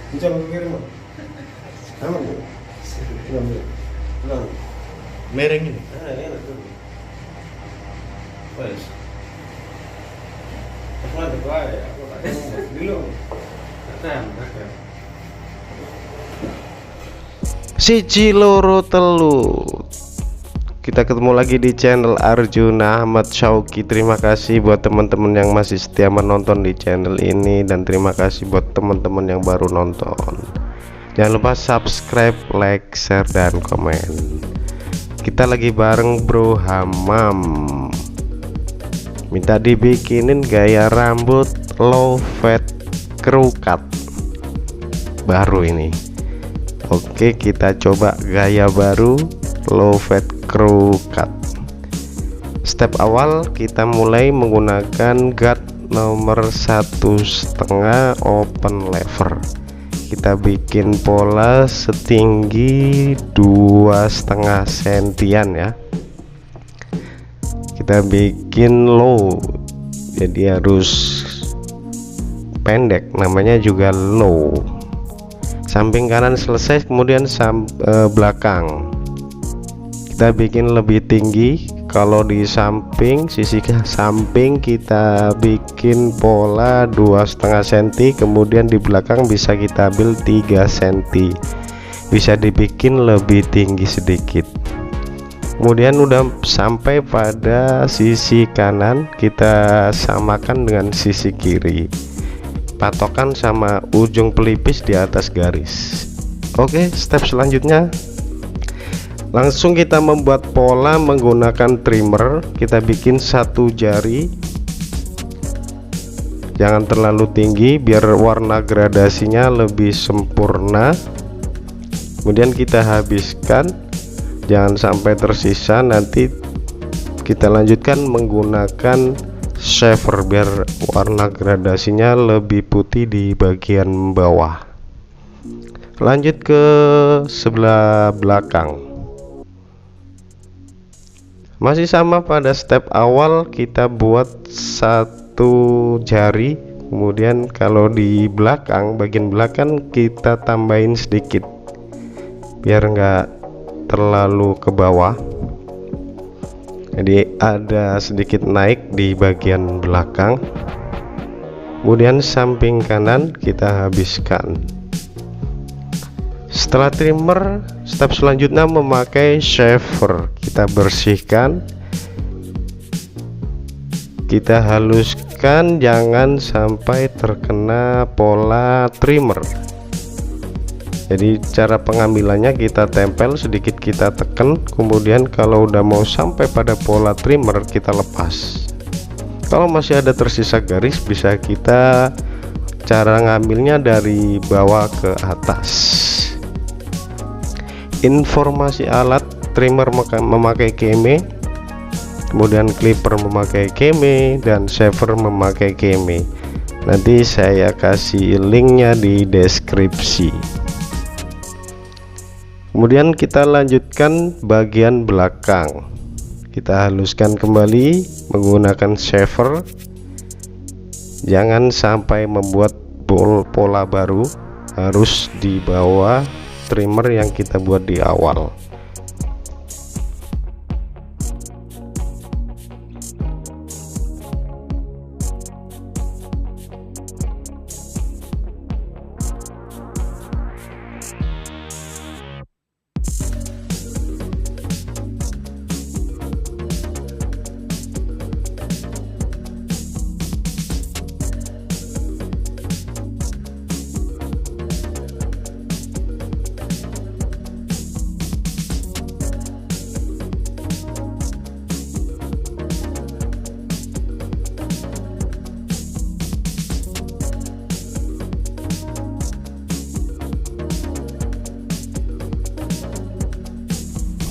Bicara ke kiri mah. Aman ya? Pulang. Mereng ini. Enak tuh. Wes. Apa ada bae? Aku tak ngomong dulu. Kan. Siji loro telu. Kita ketemu lagi di channel Arjuna Ahmad Syauqi. Terima kasih buat teman-teman yang masih setia menonton di channel ini, dan terima kasih buat teman-teman yang baru nonton. Jangan lupa subscribe, like, share, dan komen. Kita lagi bareng Bro Hamam. Minta dibikinin gaya rambut low fat crew cut baru ini. Oke, kita coba gaya baru low fat crew cut. Step awal kita mulai menggunakan guard nomor 1,5 open lever. Kita bikin pola setinggi 2,5 sentian ya. Kita bikin low, jadi harus pendek, namanya juga low. Samping kanan selesai, kemudian belakang kita bikin lebih tinggi. Kalau di samping, sisi samping kita bikin pola 2,5 cm, kemudian di belakang bisa kita ambil 3 cm, bisa dibikin lebih tinggi sedikit. Kemudian udah sampai pada sisi kanan, kita samakan dengan sisi kiri, patokan sama ujung pelipis di atas garis. Oke, step selanjutnya langsung kita membuat pola menggunakan trimmer. Kita bikin satu jari, jangan terlalu tinggi biar warna gradasinya lebih sempurna. Kemudian kita habiskan, jangan sampai tersisa. Nanti kita lanjutkan menggunakan shaver biar warna gradasinya lebih putih di bagian bawah. Lanjut ke sebelah belakang. Masih sama pada step awal, kita buat satu jari. Kemudian kalau di belakang, bagian belakang kita tambahin sedikit biar enggak terlalu ke bawah. Jadi ada sedikit naik di bagian belakang. Kemudian samping kanan kita habiskan. Setelah trimmer, step selanjutnya memakai shaver. Kita bersihkan, kita haluskan, jangan sampai terkena pola trimmer. Jadi cara pengambilannya kita tempel sedikit, kita tekan, kemudian kalau udah mau sampai pada pola trimmer kita lepas. Kalau masih ada tersisa garis, bisa kita cara ngambilnya dari bawah ke atas. Informasi alat: trimmer memakai keme, kemudian clipper memakai keme, dan shaver memakai keme. Nanti saya kasih linknya di deskripsi. Kemudian kita lanjutkan bagian belakang. Kita haluskan kembali menggunakan shaver. Jangan sampai membuat pola baru, harus di bawah trimmer yang kita buat di awal.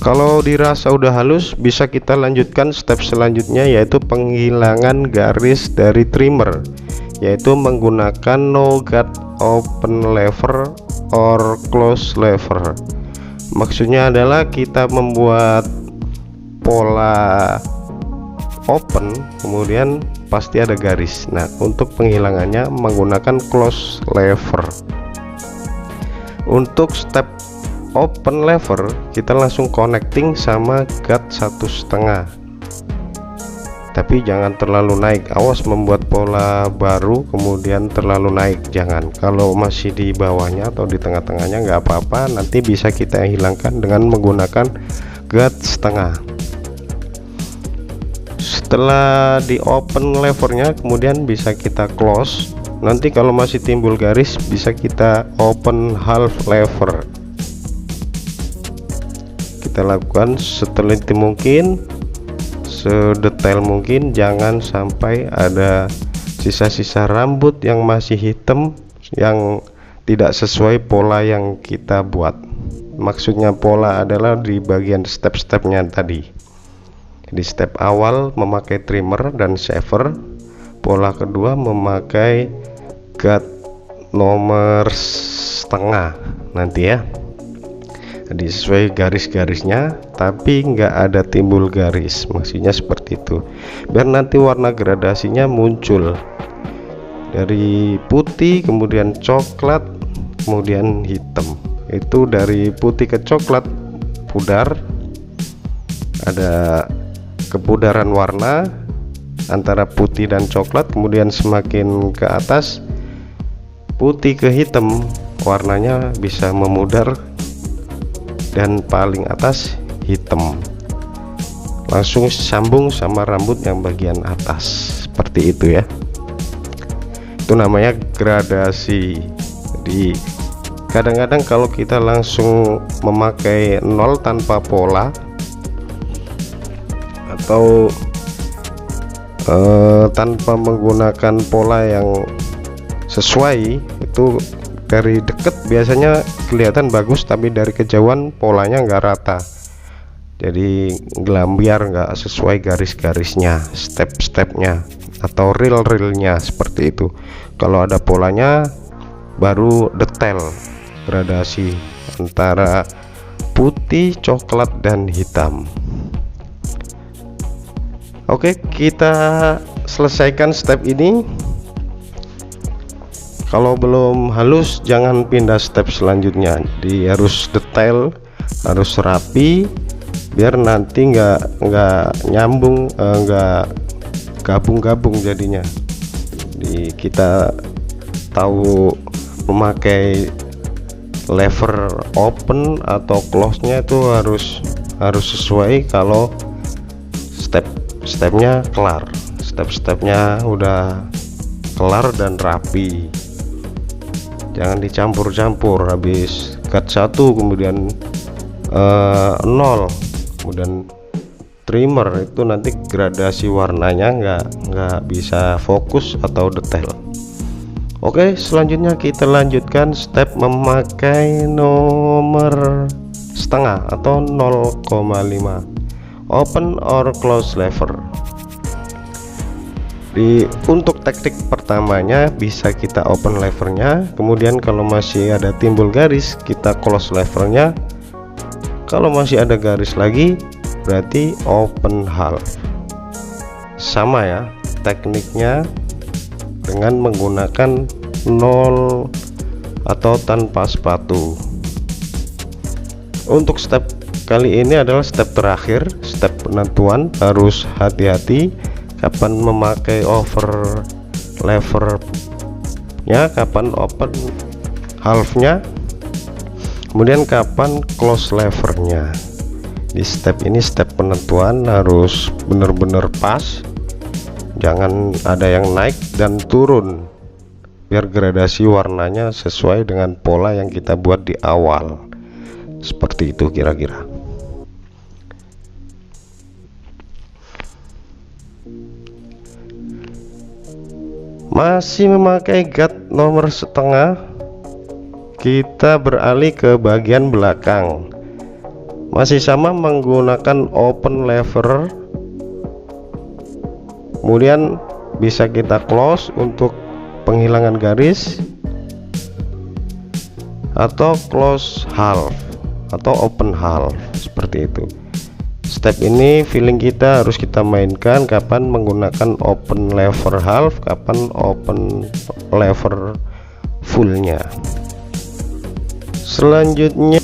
Kalau dirasa udah halus, bisa kita lanjutkan step selanjutnya, yaitu penghilangan garis dari trimmer, yaitu menggunakan no guard open lever or close lever. Maksudnya adalah kita membuat pola open, kemudian pasti ada garis. Nah, untuk penghilangannya menggunakan close lever. Untuk step open lever kita langsung connecting sama guard 1,5, tapi jangan terlalu naik, awas membuat pola baru kemudian terlalu naik, jangan. Kalau masih di bawahnya atau di tengah-tengahnya nggak apa-apa, nanti bisa kita hilangkan dengan menggunakan guard 1/2. Setelah di open levernya kemudian bisa kita close, nanti kalau masih timbul garis bisa kita open half lever. Kita lakukan seteliti mungkin, sedetail mungkin, jangan sampai ada sisa-sisa rambut yang masih hitam yang tidak sesuai pola yang kita buat. Maksudnya pola adalah di bagian step-stepnya tadi. Di step awal memakai trimmer dan shaver, pola kedua memakai guard nomor 1/2 nanti ya. Jadi sesuai garis-garisnya, tapi nggak ada timbul garis, maksudnya seperti itu, biar nanti warna gradasinya muncul dari putih, kemudian coklat, kemudian hitam. Itu dari putih ke coklat pudar, ada kepudaran warna antara putih dan coklat, kemudian semakin ke atas putih ke hitam, warnanya bisa memudar, dan paling atas hitam, langsung sambung sama rambut yang bagian atas seperti itu ya. Itu namanya gradasi. Jadi kadang-kadang kalau kita langsung memakai nol tanpa pola atau tanpa menggunakan pola yang sesuai, itu dari deket biasanya kelihatan bagus, tapi dari kejauhan polanya nggak rata, jadi gelambiar, nggak sesuai garis-garisnya, step-stepnya atau reel-reelnya seperti itu. Kalau ada polanya baru detail gradasi antara putih, coklat, dan hitam. Oke, kita selesaikan step ini. Kalau belum halus jangan pindah step selanjutnya, jadi harus detail, harus rapi, biar nanti nggak nyambung, nggak gabung-gabung jadinya. Jadi kita tahu memakai lever open atau close nya itu harus sesuai. Kalau stepnya kelar, stepnya udah kelar dan rapi, jangan dicampur-campur. Habis cut 1 kemudian 0 kemudian trimmer, itu nanti gradasi warnanya nggak bisa fokus atau detail. Oke, selanjutnya kita lanjutkan step memakai nomor 1/2 atau 0,5 open or close lever. Untuk teknik pertamanya bisa kita open levernya, kemudian kalau masih ada timbul garis kita close levernya, kalau masih ada garis lagi berarti open half. Sama ya tekniknya dengan menggunakan nol atau tanpa sepatu. Untuk step kali ini adalah step terakhir, step penentuan. Harus hati-hati kapan memakai over levernya, kapan open halfnya, kemudian kapan close levernya. Di step ini step penentuan harus benar-benar pas, jangan ada yang naik dan turun, biar gradasi warnanya sesuai dengan pola yang kita buat di awal. Seperti itu kira-kira. Masih memakai guard nomor 1/2, kita beralih ke bagian belakang. Masih sama menggunakan open lever, kemudian bisa kita close untuk penghilangan garis, atau close half atau open half seperti itu. Step ini feeling kita harus kita mainkan, kapan menggunakan open lever half, kapan open lever fullnya. Selanjutnya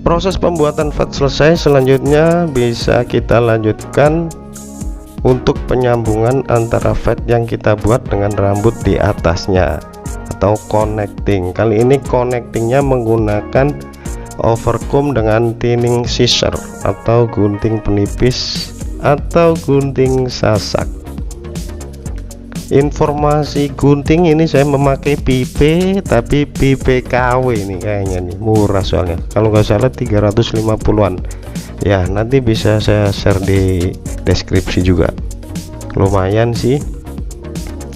proses pembuatan FET selesai. Selanjutnya bisa kita lanjutkan untuk penyambungan antara FET yang kita buat dengan rambut di atasnya atau connecting. Kali ini connectingnya menggunakan overcomb dengan thinning scissor atau gunting penipis atau gunting sasak. Informasi gunting ini saya memakai pipe, tapi pipe KW ini kayaknya nih murah, soalnya kalau nggak salah 350-an ya. Nanti bisa saya share di deskripsi juga. Lumayan sih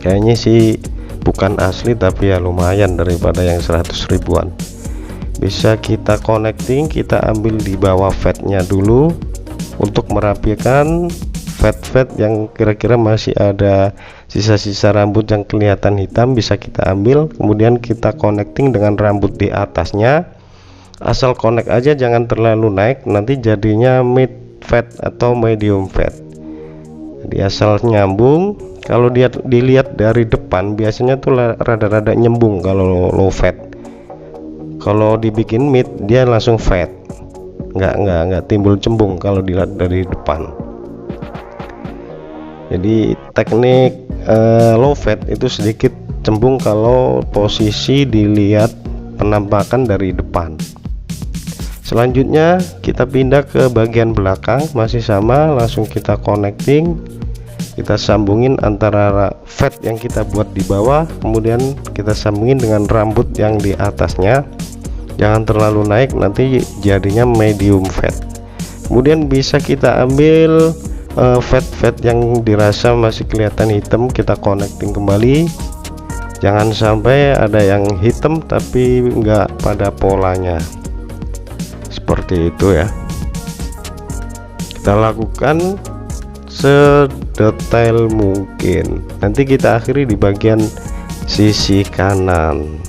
kayaknya sih, bukan asli tapi ya lumayan daripada yang 100 ribuan. Bisa kita connecting, kita ambil di bawah fatnya dulu untuk merapikan fat yang kira-kira masih ada sisa-sisa rambut yang kelihatan hitam, bisa kita ambil, kemudian kita connecting dengan rambut di atasnya. Asal connect aja, jangan terlalu naik, nanti jadinya mid fat atau medium fat. Jadi asal nyambung. Kalau dilihat dari depan biasanya tuh rada-rada nyembung kalau low fat. Kalau dibikin mid dia langsung fat, nggak timbul cembung kalau dilihat dari depan. Jadi teknik low fat itu sedikit cembung kalau posisi dilihat penampakan dari depan. Selanjutnya kita pindah ke bagian belakang, masih sama, langsung kita connecting, kita sambungin antara fat yang kita buat di bawah, kemudian kita sambungin dengan rambut yang di atasnya. Jangan terlalu naik, nanti jadinya medium fat. Kemudian bisa kita ambil fat yang dirasa masih kelihatan hitam, kita connecting kembali. Jangan sampai ada yang hitam tapi enggak pada polanya, seperti itu ya. Kita lakukan sedetail mungkin. Nanti kita akhiri di bagian sisi kanan.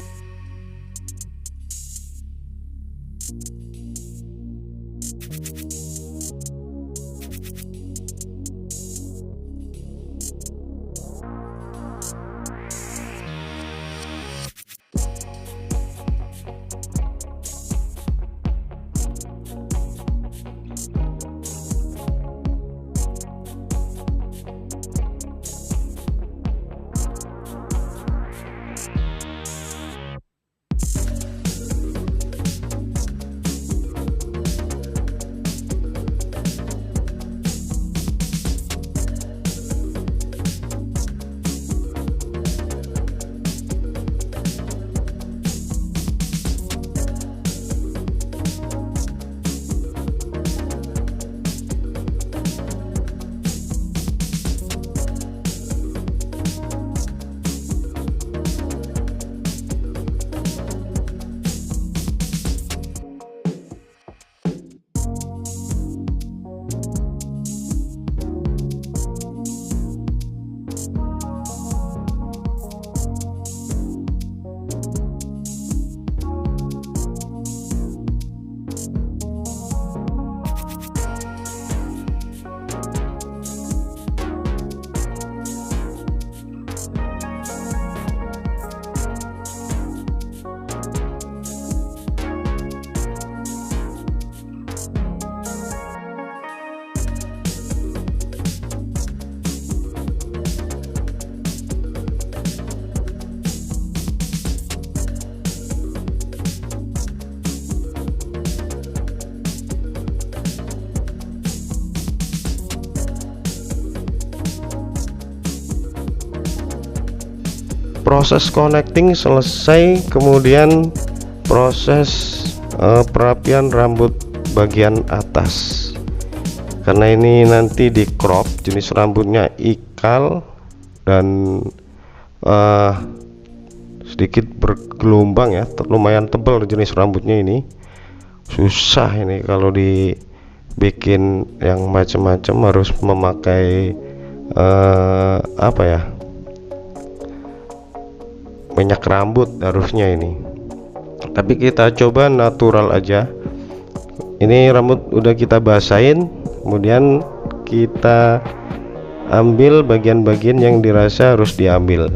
proses connecting selesai, kemudian proses perapian rambut bagian atas, karena ini nanti di crop, jenis rambutnya ikal dan sedikit bergelombang ya, lumayan tebal jenis rambutnya ini. Susah ini kalau dibikin yang macam-macam, harus memakai apa ya, minyak rambut harusnya ini, tapi kita coba natural aja. Ini rambut udah kita basahin, kemudian kita ambil bagian-bagian yang dirasa harus diambil.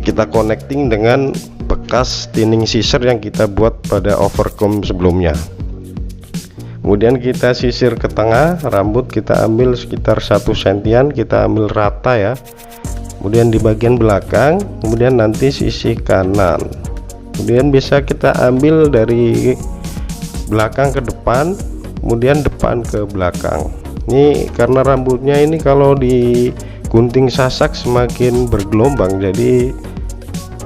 Kita connecting dengan bekas thinning scissor yang kita buat pada overcomb sebelumnya. Kemudian kita sisir ke tengah rambut, kita ambil sekitar 1 sentian, kita ambil rata ya. Kemudian di bagian belakang, kemudian nanti sisi kanan, kemudian bisa kita ambil dari belakang ke depan, kemudian depan ke belakang. Ini karena rambutnya ini kalau digunting sasak semakin bergelombang, jadi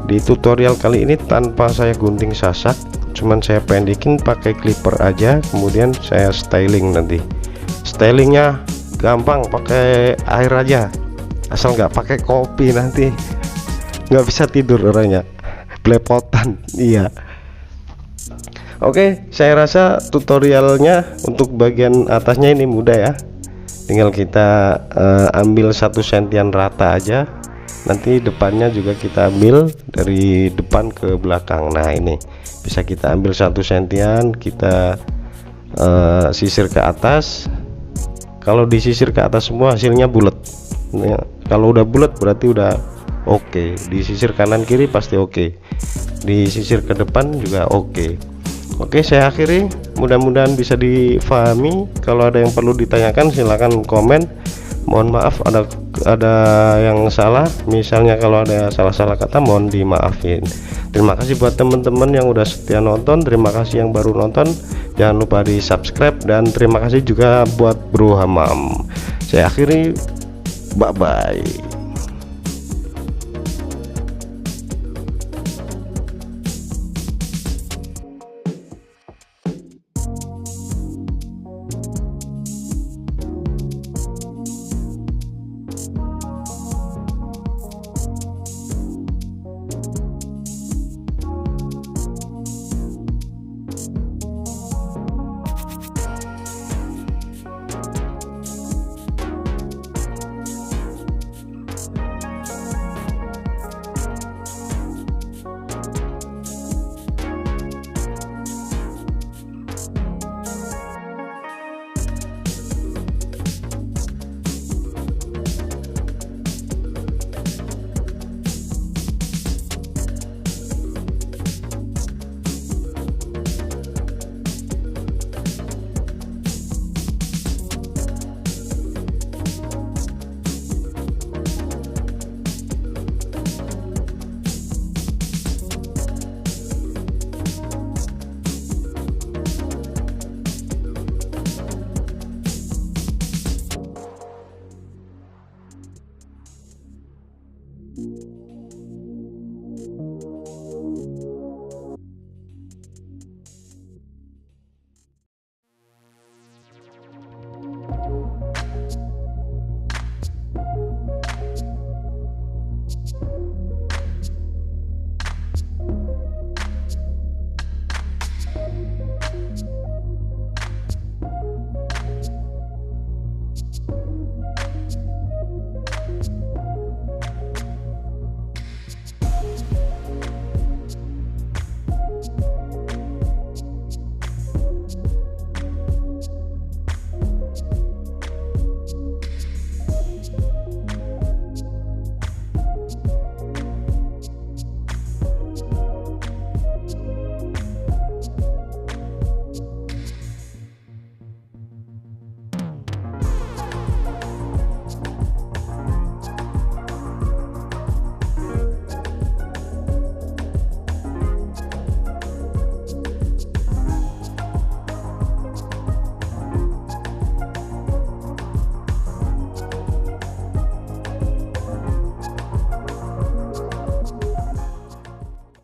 di tutorial kali ini tanpa saya gunting sasak, cuman saya pendekin pakai clipper aja, kemudian saya styling. Nanti stylingnya gampang, pakai air aja, asal nggak pakai kopi, nanti nggak bisa tidur orangnya, belepotan. Iya. Oke, saya rasa tutorialnya untuk bagian atasnya ini mudah ya, tinggal kita ambil 1 sentian rata aja. Nanti depannya juga kita ambil dari depan ke belakang. Nah ini bisa kita ambil 1 sentian, kita sisir ke atas. Kalau disisir ke atas semua hasilnya bulat ya. Kalau udah bulat berarti udah oke. Disisir kanan kiri pasti oke, disisir ke depan juga oke. Oke, saya akhiri, mudah-mudahan bisa difahami. Kalau ada yang perlu ditanyakan silahkan komen. Mohon maaf ada yang salah, misalnya kalau ada salah-salah kata mohon dimaafin. Terima kasih buat teman-teman yang udah setia nonton, terima kasih yang baru nonton, jangan lupa di subscribe, dan terima kasih juga buat Bro Hamam. Saya akhiri, bye bye.